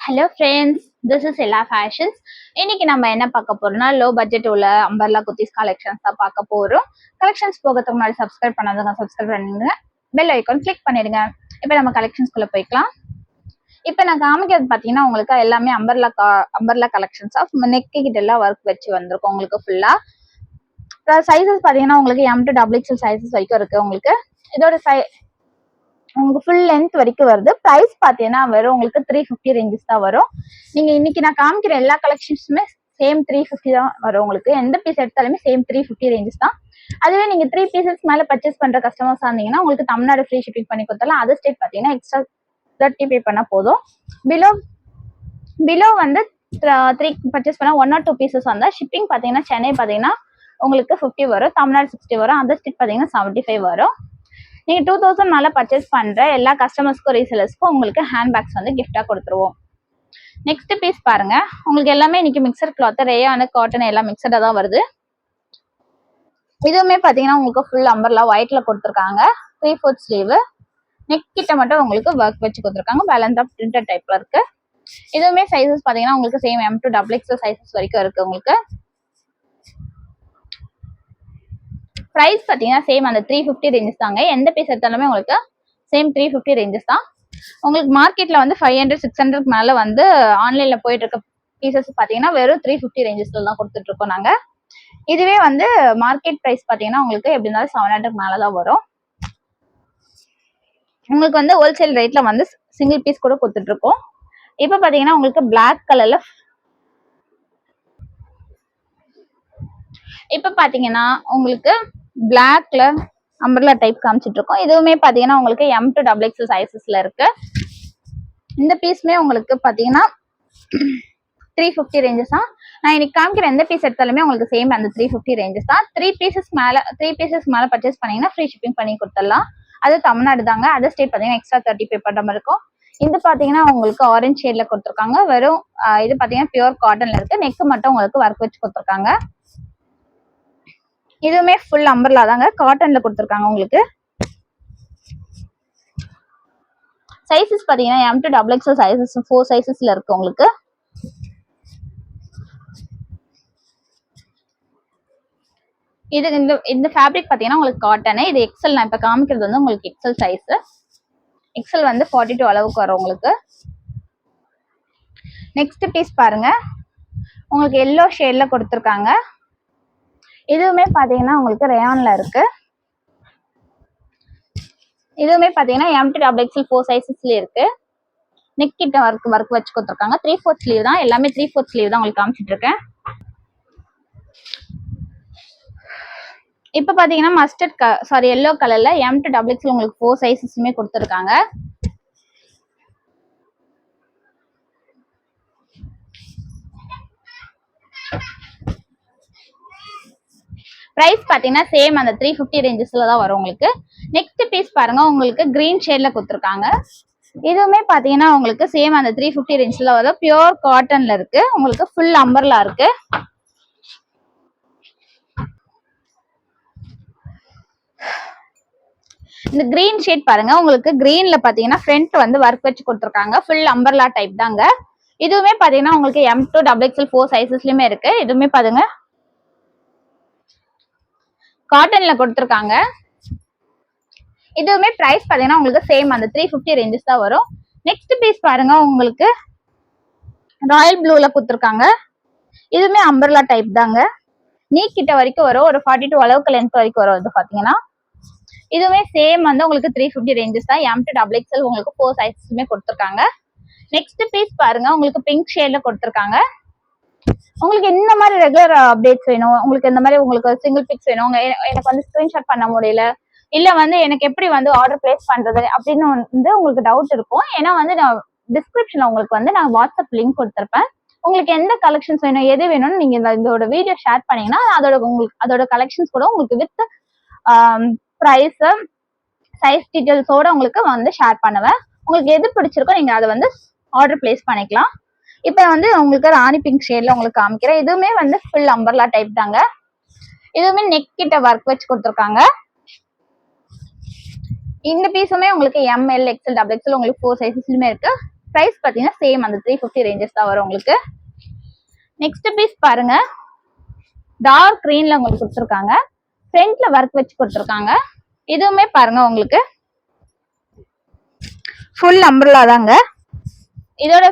Hello friends, this is எல்லா fashions. இன்னைக்கு நம்ம என்ன பார்க்க போறோம்னா, லோ பட்ஜெட் உள்ள அம்பர்லா குர்த்திஸ் கலெக்ஷன்ஸ் தான் பார்க்க போறோம். கலெக்ஷன்ஸ் போகிறதுக்கு முன்னாடி சப்ஸ்கிரைப் பண்ணாதவங்க சப்ஸ்கிரைப் பண்ணிடுங்க, பெல் ஐக்கான் கிளிக் பண்ணிடுங்க. இப்போ நம்ம கலெக்ஷன்ஸ்குள்ள போய்க்கலாம். இப்போ நான் காமிக்கிறது பார்த்தீங்கன்னா உங்களுக்கு எல்லாமே அம்பர்லா கலெக்ஷன்ஸ் ஆஃப் நெக் கிட்ட எல்லாம் ஒர்க் வச்சு வந்திருக்கும். உங்களுக்கு ஃபுல்லா சைஸஸ் பார்த்தீங்கன்னா உங்களுக்கு M to XXL சைஸஸ் வரைக்கும் இருக்கு. உங்களுக்கு இதோட உங்களுக்கு ஃபுல் லென்த் வரைக்கும் வருது. பிரைஸ் பாத்தீங்கன்னா வெறும் உங்களுக்கு 350 ரேஞ்சஸ் தான் வரும். நீங்க இன்னைக்கு நான் காமிக்கிற எல்லா கலெக்ஷன்ஸுமே சேம் 350 தான் வரும். உங்களுக்கு எந்த பீஸ் எடுத்தாலுமே சேம் 350 ரேஞ்சஸ் தான். அதுவே நீங்க 3 பீசஸ் மேல பர்ச்சேஸ் பண்ற கஸ்டமர்ஸ் இருந்தீங்கன்னா உங்களுக்கு தமிழ்நாடு ஃப்ரீ ஷிப்பிங் பண்ணி கொடுத்தாலும் அதர் ஸ்டேட் பாத்தீங்கன்னா எக்ஸ்ட்ரா 30 பே பண்ணா போதும். பிலோ வந்து 3 பர்ச்சேஸ் பண்ணா 1 or 2 பீசஸ் வந்தா ஷிப்பிங் பாத்தீங்கன்னா சென்னை பாத்தீங்கன்னா உங்களுக்கு 50 வரும், தமிழ்நாடு 60 வரும், அதர் ஸ்டேட் பாத்தீங்கன்னா 75 வரும். நீங்க 2000 மேல பர்ச்சேஸ் பண்ற எல்லா கஸ்டமர்ஸ்க்கும் ரீசேலர்ஸ்க்கும் உங்களுக்கு ஹேண்ட் பேக்ஸ் வந்து கிஃப்டா கொடுத்துருவோம். நெக்ஸ்ட் பீஸ் பாருங்க, உங்களுக்கு எல்லாமே இன்னைக்கு மிக்சர் கிளாத், ரேயான், காட்டன் எல்லாம் மிக்சடா தான் வருது. இதுவுமே பாத்தீங்கன்னா உங்களுக்கு ஃபுல் அம்பர்லா ஒயிட்ல கொடுத்துருக்காங்க. 3/4 ஸ்லீவ், நெக் கிட்ட மட்டும் உங்களுக்கு ஒர்க் வச்சு கொடுத்துருக்காங்க. பேலன்ஸ் ஆஃப் பிரிண்டட் டைப்ல இருக்கு. இதுவுமே சைசஸ் பாத்தீங்கன்னா உங்களுக்கு same M to XXL sizes வரைக்கும் இருக்கு. உங்களுக்கு பிரைஸ் பாத்தீங்கன்னா சேம் அந்த 350 ரேஞ்சஸ் தாங்க. எந்த பீஸ் எடுத்தாலுமே உங்களுக்கு சேம் 350 ரேஞ்சஸ் தான். உங்களுக்கு மார்க்கெட்ல வந்து 500-600 மேல வந்து ஆன்லைன்ல போயிட்டு இருக்க பீசஸ் பாத்தீங்கன்னா வெறும் 350 ரேஞ்சஸ்ல தான் கொடுத்துட்டு இருக்கோம் நாங்க. இதுவே வந்து மார்க்கெட் பிரைஸ் பாத்தீங்கன்னா உங்களுக்கு எப்படி இருந்தாலும் 700 மேலதான் வரும். உங்களுக்கு வந்து ஹோல்சேல் ரேட்ல வந்து சிங்கிள் பீஸ் கூட கொடுத்துட்டு இருக்கோம். இப்ப பாத்தீங்கன்னா உங்களுக்கு பிளாக் கலர்ல இப்ப பாத்தீங்கன்னா உங்களுக்கு பிளாக்ல அம்பர்லா டைப் காமிச்சிட்டு இருக்கோம். இதுவுமே பாத்தீங்கன்னா உங்களுக்கு M to XXL சைசஸ்ல இருக்கு. இந்த பீஸ்மே உங்களுக்கு பாத்தீங்கன்னா 350 ரேஞ்சஸ் தான். நான் இன்னைக்கு காமிக்கிற எந்த பீஸ் எடுத்தாலுமே உங்களுக்கு சேம் அந்த 350 ரேஞ்சஸ் தான். 3 பீசஸ் மேல பர்ச்சேஸ் பண்ணீங்கன்னா ஃப்ரீ ஷிப்பிங் பண்ணி கொடுத்துடலாம். அது தமிழ்நாடு தாங்க. அதர் ஸ்டேட் பாத்தீங்கன்னா எக்ஸ்ட்ரா 30 பே பண்ற மாதிரி இருக்கும். இது பாத்தீங்கன்னா உங்களுக்கு ஆரஞ்சு ஷேட்ல கொடுத்துருக்காங்க. வெறும் இது பாத்தீங்கன்னா பியூர் காட்டன்ல இருக்கு. நெக் மட்டும் உங்களுக்கு ஒர்க் வச்சு கொடுத்துருக்காங்க. இதுவுமே ஃபுல் அம்பர்லா தாங்க, காட்டன்ல கொடுத்துருக்காங்க. உங்களுக்கு சைசஸ் பாத்தீங்கன்னா M to XXL சைசஸ் 4 சைசஸ்ல இருக்கு. உங்களுக்கு இது இந்த ஃபேப்ரிக் பாத்தீங்கன்னா உங்களுக்கு காட்டன். இது எக்ஸல். நான் இப்ப காமிக்கிறது வந்து உங்களுக்கு எக்ஸல் சைஸ். எக்ஸல் வந்து 42 அளவுக்கு வரும் உங்களுக்கு. நெக்ஸ்ட் பீஸ் பாருங்க, உங்களுக்கு எல்லோ ஷேட்ல கொடுத்துருக்காங்க. இதுவுமே பாத்தீங்கன்னா உங்களுக்கு ரேயான்ல இருக்கு. இதுவுமே பாத்தீங்கன்னா M to XXL 4 சைசஸ்ல இருக்கு. நெக் கிட்ட ஒர்க் வச்சு கொடுத்துருக்காங்க. 3/4 ஸ்லீவ் தான். எல்லாமே 3/4 ஸ்லீவ் தான் உங்களுக்கு காமிச்சிட்டு இருக்கேன். இப்ப பாத்தீங்கன்னா எல்லோ கலர்ல M to XXL உங்களுக்கு 4 சைசஸ்மே கொடுத்துருக்காங்க. பிரைஸ் பாத்தீங்கன்னா சேம் அந்த 350 ரேஞ்சஸ்ல தான் வரும் உங்களுக்கு. நெக்ஸ்ட் பீஸ் பாருங்க, உங்களுக்கு கிரீன் ஷேட்ல கொடுத்துருக்காங்க. இதுவுமே பாத்தீங்கன்னா உங்களுக்கு சேம் அந்த 350 ரேஞ்ச்ல வரும். பியூர் காட்டன்ல இருக்கு. உங்களுக்கு ஃபுல் அம்பர்லா இருக்கு. இந்த கிரீன் ஷேட் பாருங்க, உங்களுக்கு கிரீன்ல பாத்தீங்கன்னா ஃப்ரண்ட் வந்து ஒர்க் வச்சு கொடுத்துருக்காங்க. ஃபுல் அம்பர்லா டைப் தாங்க. இதுவுமே பாத்தீங்கன்னா உங்களுக்கு M to XXL 4 சைசஸ்லயுமே இருக்கு. இதுவுமே பாருங்க காட்டன்ல கொடுத்துருக்காங்க. இதுவுமே பிரைஸ் பாத்தீங்கன்னா உங்களுக்கு சேம் அந்த 350 ரேஞ்சஸ் தான் வரும். நெக்ஸ்ட் பீஸ் பாருங்க, உங்களுக்கு ராயல் ப்ளூல கொடுத்துருக்காங்க. இதுவுமே அம்பர்லா டைப் தாங்க. நீ கிட்ட வரைக்கும் வரும். ஒரு 42 அளவுக்கு லென்த் வரைக்கும் வரும். இது பாத்தீங்கன்னா இதுவுமே சேம் வந்து உங்களுக்கு 350 ரேஞ்சஸ் தான். M to XXL உங்களுக்கு 4 சைஸஸ்மே கொடுத்துருக்காங்க. நெக்ஸ்ட் பீஸ் பாருங்க, உங்களுக்கு பிங்க் ஷேட்ல கொடுத்துருக்காங்க. உங்களுக்கு இந்த மாதிரி ரெகுலர் அப்டேட்ஸ் வேணும், உங்களுக்கு இந்த மாதிரி உங்களுக்கு சிங்கிள் பிக்ஸ் வேணும், எனக்கு வந்து ஸ்கிரீன்ஷாட் பண்ண முடியல, இல்ல வந்து எனக்கு எப்படி வந்து ஆர்டர் பிளேஸ் பண்றது அப்படின்னு வந்து உங்களுக்கு டவுட் இருக்கும். ஏன்னா வந்து நான் டிஸ்கிரிப்ஷன்ல உங்களுக்கு வந்து நான் வாட்ஸ்அப் லிங்க் கொடுத்துருப்பேன். உங்களுக்கு எந்த கலெக்ஷன்ஸ் வேணும், எது வேணும்னு நீங்க இதோட வீடியோ ஷேர் பண்ணீங்கன்னா அதோட கலெக்ஷன்ஸ் கூட உங்களுக்கு வித் பிரைஸ், சைஸ் டீடைல்ஸோட உங்களுக்கு வந்து ஷேர் பண்ணுவேன். உங்களுக்கு எது பிடிச்சிருக்கோ நீங்க அதை வந்து ஆர்டர் பிளேஸ் பண்ணிக்கலாம். இப்ப வந்து உங்களுக்கு ராணி பிங்க் ஷேட்ல உங்களுக்கு காமிக்கிறேன். இதுவுமே வந்து ஃபுல் அம்பர்லா டைப் தாங்க. இதுவுமே நெக் கிட்ட ஒர்க் வச்சு கொடுத்துருக்காங்க. இந்த பீஸுமே உங்களுக்கு ML XL XXL உங்களுக்கு 4 சைசஸ்லயுமே இருக்கு. பிரைஸ் பாத்தீங்கன்னா சேம் அந்த 350 ரேஞ்சஸ் தான் வரும் உங்களுக்கு. நெக்ஸ்ட் பீஸ் பாருங்க, டார்க் கிரீன்ல உங்களுக்கு கொடுத்துருக்காங்க. ஃப்ரண்ட்ல ஒர்க் வச்சு கொடுத்துருக்காங்க. இதுவுமே பாருங்க உங்களுக்கு ஃபுல் அம்பர்லா தாங்க. இதோட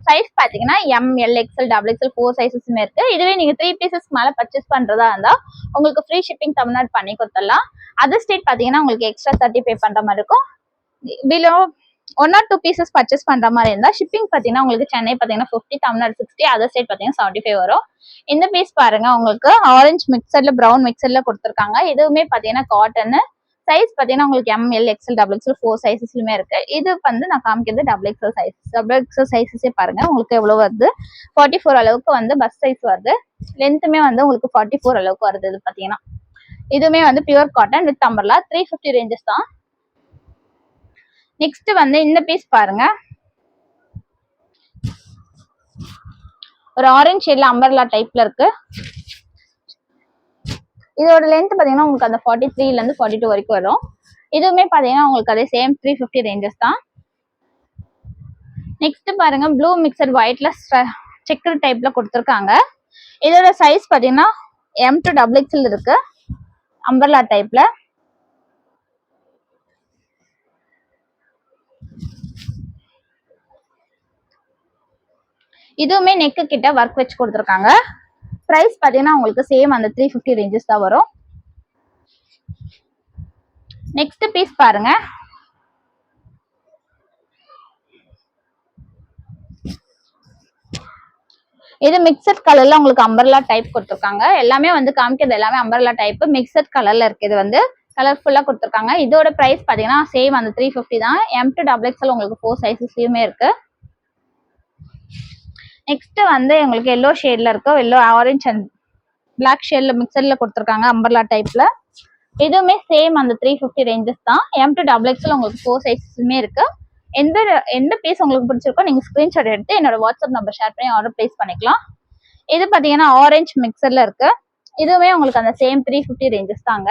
சைஸ் பாத்தீங்கன்னா ML XL XXL 4 சைஸஸுமே இருக்கு. இதுவே நீங்க 3 பீசஸ் மேல பர்ச்சேஸ் பண்றதா இருந்தா உங்களுக்கு ஃப்ரீ ஷிப்பிங் தமிழ்நாடு பண்ணி கொடுத்துடலாம். அதர் ஸ்டேட் பாத்தீங்கன்னா உங்களுக்கு எக்ஸ்ட்ரா 30 பே பண்ற மாதிரி இருக்கும். பிலோ 1 or 2 பீசஸ் பர்ச்சேஸ் பண்ற மாதிரி இருந்தா ஷிப்பிங் பாத்தீங்கன்னா உங்களுக்கு சென்னை பாத்தீங்கன்னா 50, தமிழ்நாடு 60, அதர் ஸ்டேட் பாத்தீங்கன்னா 75 வரும். இந்த பீஸ் பாருங்க உங்களுக்கு ஆரஞ்சு மிக்சர்ல பிரவுன் மிக்சர்ல கொடுத்துருக்காங்க. இதுவுமே பாத்தீங்கன்னா காட்டன். சைஸ் பாத்தீங்கன்னா உங்களுக்கு ML XL XXL 4 சைஸஸ்லுமே இருக்கு. இது வந்து நான் காமிக்கிறது XXL சைஸ். XXL சைஸஸே பாருங்க உங்களுக்கு எவ்வளவு வருது. 44 அளவுக்கு வந்து பஸ் சைஸ் வருது. லென்த்துமே வந்து உங்களுக்கு 44 அளவுக்கு வருது. இது பாத்தீங்கன்னா இதுவுமே வந்து pure cotton with umbrella 350 ranges தான். நெக்ஸ்ட் வந்து இந்த பீஸ் பாருங்க, ஒரு ஆரஞ்சு ஷேட்ல அம்பர்லா டைப்ல இருக்கு. இதோட லென்த் பாத்தீங்கன்னா உங்களுக்கு அந்த 43ல இருந்து 42 வரைக்கும் வரும். இதுவுமே பாத்தீங்கன்னா உங்களுக்கு அதே சேம் 350 ரேஞ்சஸ் தான். நெக்ஸ்ட் பாருங்க ப்ளூ மிக்சர் ஒயிட்ல செக்கர் டைப்ல கொடுத்துருக்காங்க. இதோட சைஸ் பாத்தீங்கன்னா M to XXL இருக்கு அம்பர்லா டைப்ல. இதுவுமே நெக்கு கிட்ட ஒர்க் வச்சு கொடுத்துருக்காங்க. பிரைஸ் பாத்தீங்கன்னா உங்களுக்கு சேம் அந்த 350 ரேஞ்சஸ் தான் வரும். நெக்ஸ்ட் பீஸ் பாருங்க, இது மிக்சட் கலர்ல உங்களுக்கு அம்பர்லா டைப் கொடுத்துருக்காங்க. எல்லாமே வந்து காமிக்கிறது எல்லாமே அம்பர்லா டைப் மிக்சட் கலர்ல இருக்கு. இது வந்து கலர்ஃபுல்லா கொடுத்துருக்காங்க. இதோட பிரைஸ் பாத்தீங்கன்னா சேம் அந்த 350 தான். M to XXL உங்களுக்கு 4 சைஸஸ்லயுமே இருக்கு. நெக்ஸ்ட் வந்து உங்களுக்கு எல்லோ ஷேட்ல இருக்கு. எல்லோ ஆரஞ்சு அண்ட் பிளாக் ஷேட்ல மிக்சர்ல கொடுத்துருக்காங்க அம்பர்லா டைப்ல. இதுவுமே சேம் அந்த 350 ரேஞ்சஸ் தான். M to XXL உங்களுக்கு 4 சைஸஸ்மே இருக்கு. எந்த பீஸ் உங்களுக்கு பிடிச்சிருக்கோ நீங்க ஸ்கிரீன்ஷாட் எடுத்து என்னோட வாட்ஸ்அப் நம்பர் ஷேர் பண்ணி ஆர்டர் பிளேஸ் பண்ணிக்கலாம். இது பாத்தீங்கன்னா ஆரஞ்சு மிக்சர்ல இருக்கு. இதுவுமே உங்களுக்கு அந்த சேம் 350 ரேஞ்சஸ் தாங்க.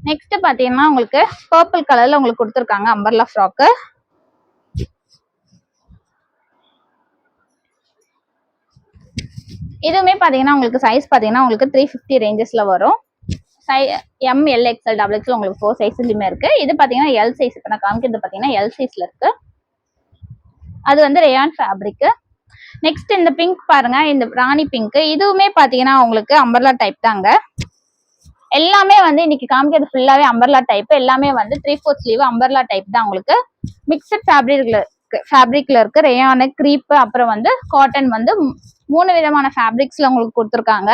நெக்ஸ்ட் பாத்தீங்கன்னா உங்களுக்கு பர்பிள் கலர்ல உங்களுக்கு கொடுத்துருக்காங்க அம்பர்லா ஃப்ராக்கு. இதுவுமே பாத்தீங்கன்னா உங்களுக்கு சைஸ் பாத்தீங்கன்னா உங்களுக்கு 350 ரேஞ்சஸ்ல வரும். ML XL XXL உங்களுக்கு 4 சைஸ்லயுமே இருக்கு. இது பாத்தீங்கன்னா L சைஸ். இப்ப நான் காமிக்கிறது பாத்தீங்கன்னா L சைஸ்ல இருக்கு. அது வந்து ரேயான் ஃபேப்ரிக். நெக்ஸ்ட் இந்த பிங்க் பாருங்க, இந்த ராணி பிங்க். இதுவுமே பாத்தீங்கன்னா உங்களுக்கு அம்பர்லா டைப் தாங்க. எல்லாமே வந்து இன்னைக்கு காமிக்கிறது ஃபுல்லாவே அம்பர்லா டைப். எல்லாமே வந்து 3/4 ஸ்லீவ் அம்பர்லா டைப் தான். உங்களுக்கு மிக்சட் ஃபேப்ரிக்ல இருக்கு. ரேயான், கிரீப், அப்புறம் வந்து காட்டன் வந்து 3 விதமான ஃபேப்ரிக்ஸ்ல உங்களுக்கு கொடுத்துருக்காங்க.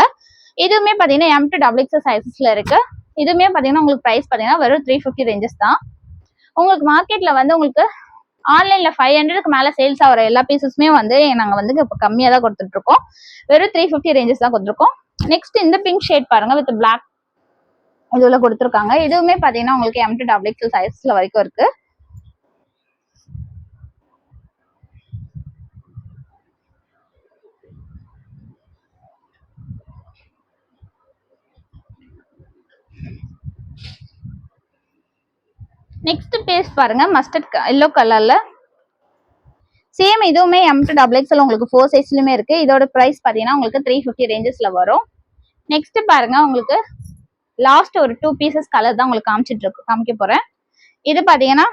இதுவுமே பாத்தீங்கன்னா M to XXL சைஸஸ்ல இருக்கு. இதுவுமே பாத்தீங்கன்னா உங்களுக்கு பிரைஸ் பாத்தீங்கன்னா வெறும் 350 ரேஞ்சஸ் தான். உங்களுக்கு மார்க்கெட்ல வந்து உங்களுக்கு ஆன்லைன்ல 500க்கு மேல சேல்ஸ் ஆகிற எல்லா பீசஸுமே வந்து நாங்க வந்து இப்போ கம்மியா தான் கொடுத்துட்டு இருக்கோம். வெறும் 350 ரேஞ்சஸ் தான் கொடுத்துருக்கோம். நெக்ஸ்ட் இந்த பிங்க் ஷேட் பாருங்க வித் பிளாக் இதுல கொடுத்துருக்காங்க. இதுவுமே பாத்தீங்கன்னா உங்களுக்கு M to XXL சைஸ்ல வரைக்கும் இருக்கு. நெக்ஸ்ட் பீஸ் பாருங்க மஸ்டர்ட் எல்லோ கலர்ல சேம். இதுவுமே M to XXL உங்களுக்கு 4 சைஸ்லயுமே இருக்கு. இதோட பிரைஸ் பாத்தீங்கன்னா உங்களுக்கு 350 ரேஞ்சஸ்ல வரும். நெக்ஸ்ட் பாருங்க உங்களுக்கு லாஸ்ட் ஒரு 2 பீசஸ் கலர் தான் உங்களுக்கு காமிக்க போறேன். இது பாத்தீங்கன்னா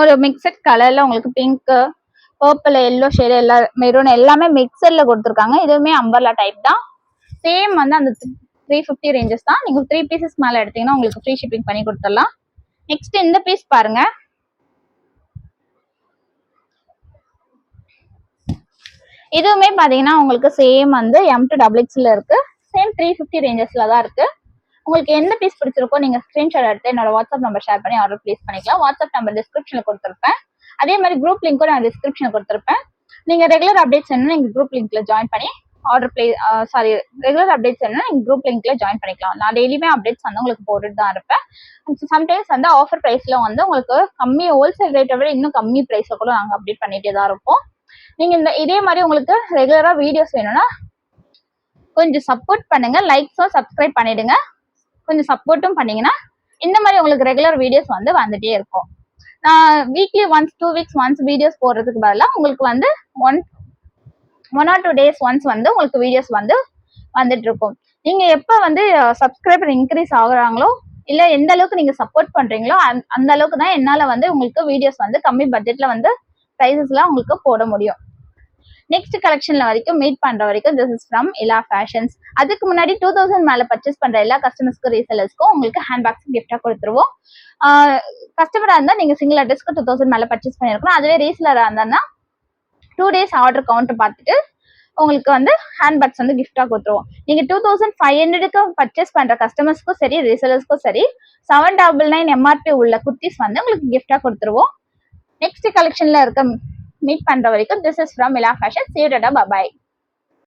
ஒரு மிக்சட் கலர்ல உங்களுக்கு பிங்க், பர்பிள், எல்லோ ஷேட், எல்லா மெரூன் எல்லாமே மிக்சர்ல கொடுத்துருக்காங்க. இதுவுமே அம்பர்லா டைப் தான். சேம் வந்து அந்த 350 ரேஞ்சஸ் தான். நீங்க 3 பீசஸ் மேல எடுத்தீங்கன்னா உங்களுக்கு ஃப்ரீ ஷிப்பிங் பண்ணி கொடுத்துடலாம். நெக்ஸ்ட் இந்த பீஸ் பாருங்க, இதுவுமே பாத்தீங்கன்னா உங்களுக்கு சேம் வந்து M to XXL இருக்கு. சேம் 350 ரேஞ்சஸ்ல தான் இருக்கு. உங்களுக்கு எந்த பீஸ் பிடிச்சிருக்கோ நீங்க ஸ்கிரீன்ஷாட் எடுத்து என்னோட வாட்ஸ்அப் நம்பர் ஷேர் பண்ணி ஆர்டர் பிளேஸ் பண்ணிக்கலாம். வாட்ஸ்அப் நம்பர் டிஸ்கிரிப்ஷன்ல கொடுத்துருப்பேன். அதே மாதிரி குரூப் லிங்க்கும் நான் டிஸ்கிரிப்ஷன்ல கொடுத்துருப்பேன். நீங்க ரெகுலர் அப்டேட்ஸ் வேணும்னா நீங்க குரூப் லிங்க்ல ஜாயின் பண்ணி ரெகுலர் அப்டேட்ஸ் வேணும்னா நீங்க குரூப் லிங்க்ல ஜாயின் பண்ணிக்கலாம். நான் டெய்லியுமே அப்டேட்ஸ் வந்து உங்களுக்கு போட்டுட்டு தான் இருப்பேன். சம்டைம்ஸ் வந்து ஆஃபர் பிரைஸ்ல வந்து உங்களுக்கு கம்மி ஹோல்சேல் ரேட்டை விட இன்னும் கம்மி பிரைஸ்ல கூட நாங்க அப்டேட் பண்ணிட்டே தான் இருப்போம். நீங்க இதே மாதிரி உங்களுக்கு ரெகுலரா வீடியோஸ் வேணும்னா கொஞ்சம் சப்போர்ட் பண்ணுங்க. லைக்ஸும் சப்ஸ்கிரைப் பண்ணிடுங்க. கொஞ்சம் சப்போர்ட்டும் பண்ணீங்கன்னா இந்த மாதிரி உங்களுக்கு ரெகுலர் வீடியோஸ் வந்து வந்துட்டே இருக்கும். நான் weekly once 2 weeks once videos போடுறதுக்கு பதிலாக உங்களுக்கு வந்து 1 or 2 days ஒன்ஸ் வந்து உங்களுக்கு வீடியோஸ் வந்து வந்துட்டு இருக்கும். நீங்க எப்ப வந்து சப்ஸ்கிரைபர் இன்க்ரீஸ் ஆகுறாங்களோ இல்ல எந்த அளவுக்கு நீங்க சப்போர்ட் பண்றீங்களோ அந்த அளவுக்கு தான் என்னால வந்து உங்களுக்கு வீடியோஸ் வந்து கம்மி பட்ஜெட்ல வந்து பிரைசஸ்லாம் உங்களுக்கு போட முடியும். நெக்ஸ்ட் கலெக்ஷன்ல வரைக்கும் மீட் பண்ற வரைக்கும் this is from Ila fashions. அதுக்கு முன்னாடி 2000 மேல பர்ச்சேஸ் பண்ற எல்லா கஸ்டமர்ஸ்க்கும் ரீசெல்லர்ஸ்க்கும் உங்களுக்கு ஹேண்ட் பேக்ஸ் கிஃப்டா கொடுத்துருவோம். கஸ்டமரா இருந்தா நீங்க சிங்கிள் அட்ரஸ்க்கு 2000 மேல பர்ச்சேஸ் பண்ணிருக்கணும். அதுவே ரீசெல்லரா இருந்தா 2 days ஆர்டர் கவுண்ட் பார்த்துட்டு உங்களுக்கு வந்து ஹேண்ட் பேக்ஸ் வந்து கிஃப்டா கொடுத்துருவோம். நீங்க 2500க்கு பர்ச்சேஸ் பண்ற கஸ்டமர்ஸ்க்கும் சரி ரீசெல்லர்ஸ்க்கும் சரி 799 MRP உள்ள குர்த்திஸ் வந்து உங்களுக்கு கிஃப்டா கொடுத்துருவோம். நெக்ஸ்ட் கலெக்ஷன்ல இருக்க மீட் பண்ற வரைக்கும் this is from Ila fashion. See you, bye bye.